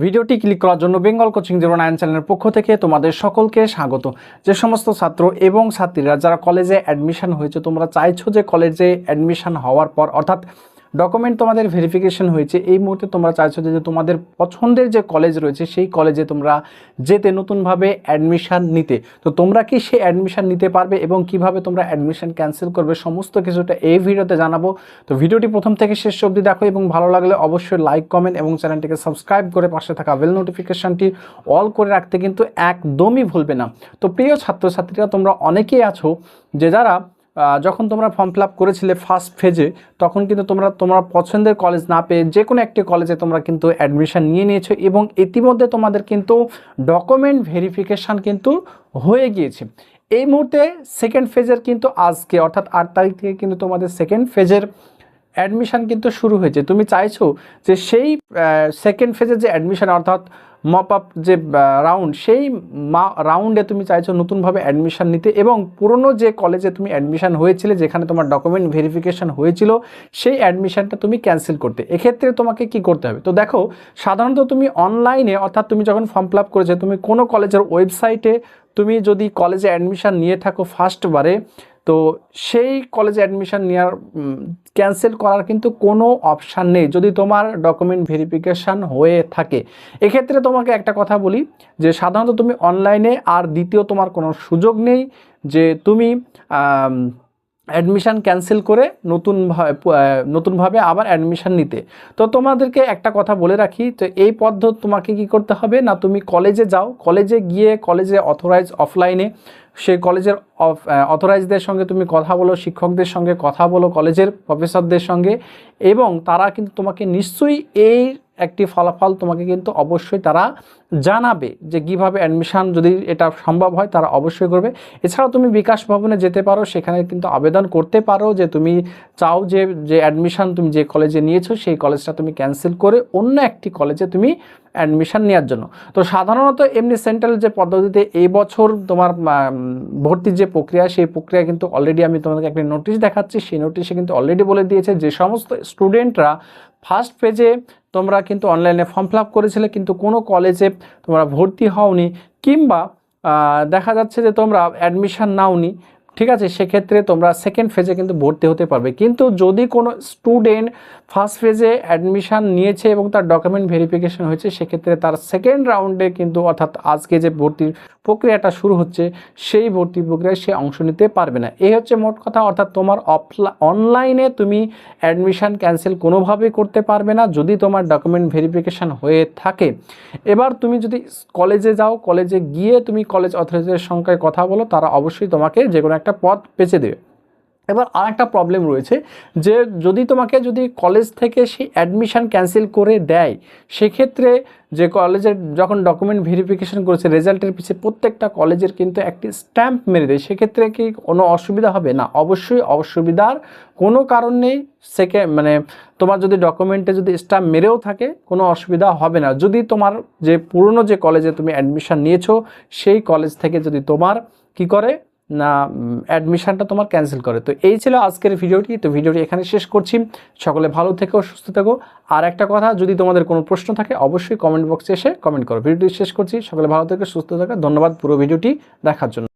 ভিডিওটি ক্লিক করার জন্য বেঙ্গল কোচিং 09 চ্যানেলের পক্ষ থেকে তোমাদের সকলকে স্বাগত। যে সমস্ত ছাত্র এবং ছাত্রীরা যারা কলেজে অ্যাডমিশন হয়েছে, তোমরা চাইছো যে কলেজে অ্যাডমিশন হওয়ার পর অর্থাৎ ডকুমেন্ট তোমাদের ভেরিফিকেশন হয়েছে, এই মুহূর্তে তোমরা চাইছো যে তোমাদের পছন্দের যে কলেজ রয়েছে সেই কলেজে তোমরা যেতে, নতুনভাবে অ্যাডমিশন নিতে। তো তোমরা কি সেই অ্যাডমিশন নিতে পারবে এবং কিভাবে তোমরা অ্যাডমিশন ক্যান্সেল করবে সমস্ত কিছুটা এই ভিডিওতে জানাবো। তো ভিডিওটি প্রথম থেকে শেষ অবধি দেখো এবং ভালো লাগলে অবশ্যই লাইক, কমেন্ট এবং চ্যানেলটিকে সাবস্ক্রাইব করে পাশে থাকা বেল নোটিফিকেশনটি অল করে রাখতে কিন্তু একদমই ভুলবে না। তো প্রিয় ছাত্রছাত্রীরা, তোমরা অনেকেই আছো যে যারা যখন তোমরা ফর্ম ফিল আপ করেছিলে ফার্স্ট ফেজে, তখন কিন্তু তোমরা পছন্দের কলেজ না পেয়ে যে কোনো একটি কলেজে তোমরা কিন্তু অ্যাডমিশন নিয়ে নিয়েছো এবং ইতিমধ্যে তোমাদের কিন্তু ডকুমেন্ট ভেরিফিকেশান কিন্তু হয়ে গিয়েছে। এই মুহূর্তে সেকেন্ড ফেজের কিন্তু আজকে অর্থাৎ 8 তারিখ থেকে কিন্তু তোমাদের সেকেন্ড ফেজের অ্যাডমিশান কিন্তু শুরু হয়েছে। তুমি চাইছো যে সেই সেকেন্ড ফেজের যে অ্যাডমিশান অর্থাৎ মপ আপ যে রাউন্ড, সেই রাউন্ডে তুমি চাইছো নতুনভাবে অ্যাডমিশান নিতে এবং পুরনো যে কলেজে তুমি অ্যাডমিশান হয়েছিলে, যেখানে তোমার ডকুমেন্ট ভেরিফিকেশান হয়েছিল, সেই অ্যাডমিশানটা তুমি ক্যান্সেল করতে। এক্ষেত্রে তোমাকে কি করতে হবে? তো দেখো, সাধারণত তুমি অনলাইনে অর্থাৎ তুমি যখন ফর্ম ফিল আপ করেছো, তুমি কোনো কলেজের ওয়েবসাইটে তুমি যদি কলেজে অ্যাডমিশান নিয়ে থাকো ফার্স্টবারে, তো সেই কলেজে অ্যাডমিশান নেওয়ার ক্যান্সেল করার কিন্তু কোনো অপশান নেই যদি তোমার ডকুমেন্ট ভেরিফিকেশান হয়ে থাকে। এক্ষেত্রে তোমাকে একটা কথা বলি যে সাধারণত তুমি অনলাইনে আর দ্বিতীয় তোমার কোনো সুযোগ নেই যে তুমি অ্যাডমিশান ক্যান্সেল করে নতুনভাবে আবার অ্যাডমিশান নিতে। তো তোমাদেরকে একটা কথা বলে রাখি, তো এই পদ্ধতি তোমাকে কি করতে হবে না, তুমি কলেজে যাও, কলেজে গিয়ে কলেজে অথরাইজ অফলাইনে সেই কলেজের অথরাইজদের সঙ্গে তুমি কথা বলো, শিক্ষকদের সঙ্গে কথা বলো, কলেজের প্রফেসরদের সঙ্গে, এবং তারা কিন্তু তোমাকে নিশ্চয়ই এই একটি ফলাফল তোমাকে কিন্তু অবশ্যই তারা জানাবে যে কীভাবে অ্যাডমিশান, যদি এটা সম্ভব হয় তারা অবশ্যই করবে। এছাড়াও তুমি বিকাশ ভবনে যেতে পারো, সেখানে কিন্তু আবেদন করতে পারো যে তুমি চাও যে অ্যাডমিশান তুমি যে কলেজে নিয়েছো সেই কলেজটা তুমি ক্যান্সেল করে অন্য একটি কলেজে তুমি অ্যাডমিশান নেওয়ার জন্য। তো সাধারণত এমনি সেন্ট্রাল যে পদ্ধতিতে এই বছর তোমার ভর্তির যে প্রক্রিয়া, সেই প্রক্রিয়া কিন্তু অলরেডি আমি তোমাদেরকে একটা নোটিশ দেখাচ্ছি, সেই নোটিশে কিন্তু অলরেডি বলে দিয়েছে যে সমস্ত স্টুডেন্টরা ফার্স্ট পেজে তোমরা কিন্তু অনলাইনে ফর্ম ফিল আপ করেছিলে কিন্তু কোনো কলেজে তোমরা ভর্তি হওনি, কিংবা দেখা যাচ্ছে যে তোমরা অ্যাডমিশান নাওনি, ঠিক আছে, সেক্ষেত্রে তোমরা সেকেন্ড ফেজে কিন্তু ভর্তি হতে পারবে। কিন্তু যদি কোনো স্টুডেন্ট ফার্স্ট ফেজে অ্যাডমিশান নিয়েছে এবং তার ডকুমেন্ট ভেরিফিকেশন হয়েছে, সেক্ষেত্রে তার সেকেন্ড রাউন্ডে কিন্তু অর্থাৎ আজকে যে ভর্তির প্রক্রিয়াটা শুরু হচ্ছে, সেই ভর্তি প্রক্রিয়ায় সে অংশ নিতে পারবে না। এই হচ্ছে মোট কথা। অর্থাৎ তোমার অনলাইনে তুমি অ্যাডমিশান ক্যান্সেল কোনোভাবেই করতে পারবে না যদি তোমার ডকুমেন্ট ভেরিফিকেশান হয়ে থাকে। এবার তুমি যদি কলেজে যাও, কলেজে গিয়ে তুমি কলেজ অথরিটির সঙ্গে কথা বলো, তারা অবশ্যই তোমাকে যে কোনো একটা পথ বেছে দেবে। এবার আরেকটা প্রবলেম রয়েছে যে যদি কলেজ থেকে সেই অ্যাডমিশান ক্যান্সেল করে দেয়, সেক্ষেত্রে যে কলেজের যখন ডকুমেন্ট ভেরিফিকেশন করেছে রেজাল্টের পিছিয়ে প্রত্যেকটা কলেজের কিন্তু একটি স্ট্যাম্প মেরে দেয়, সেক্ষেত্রে কি কোনো অসুবিধা হবে? না, অবশ্যই অসুবিধার কোনো কারণ নেই। তোমার যদি ডকুমেন্টে যদি স্ট্যাম্প মেরেও থাকে, কোনো অসুবিধা হবে না যদি তোমার যে পুরনো যে কলেজে তুমি অ্যাডমিশান নিয়েছো সেই কলেজ থেকে যদি তোমার কি করে না অ্যাডমিশানটা তোমার ক্যান্সেল করে। তো এই ছিল আজকের ভিডিওটি। তো ভিডিওটি এখানে শেষ করছি। সকলে ভালো থেকো, সুস্থ থেকো। আর একটা কথা, যদি তোমাদের কোনো প্রশ্ন থাকে অবশ্যই কমেন্ট বক্সে এসে কমেন্ট করো। ভিডিওটি শেষ করছি। সকলে ভালো থেকো, সুস্থ থেকো। ধন্যবাদ পুরো ভিডিওটি দেখার জন্য।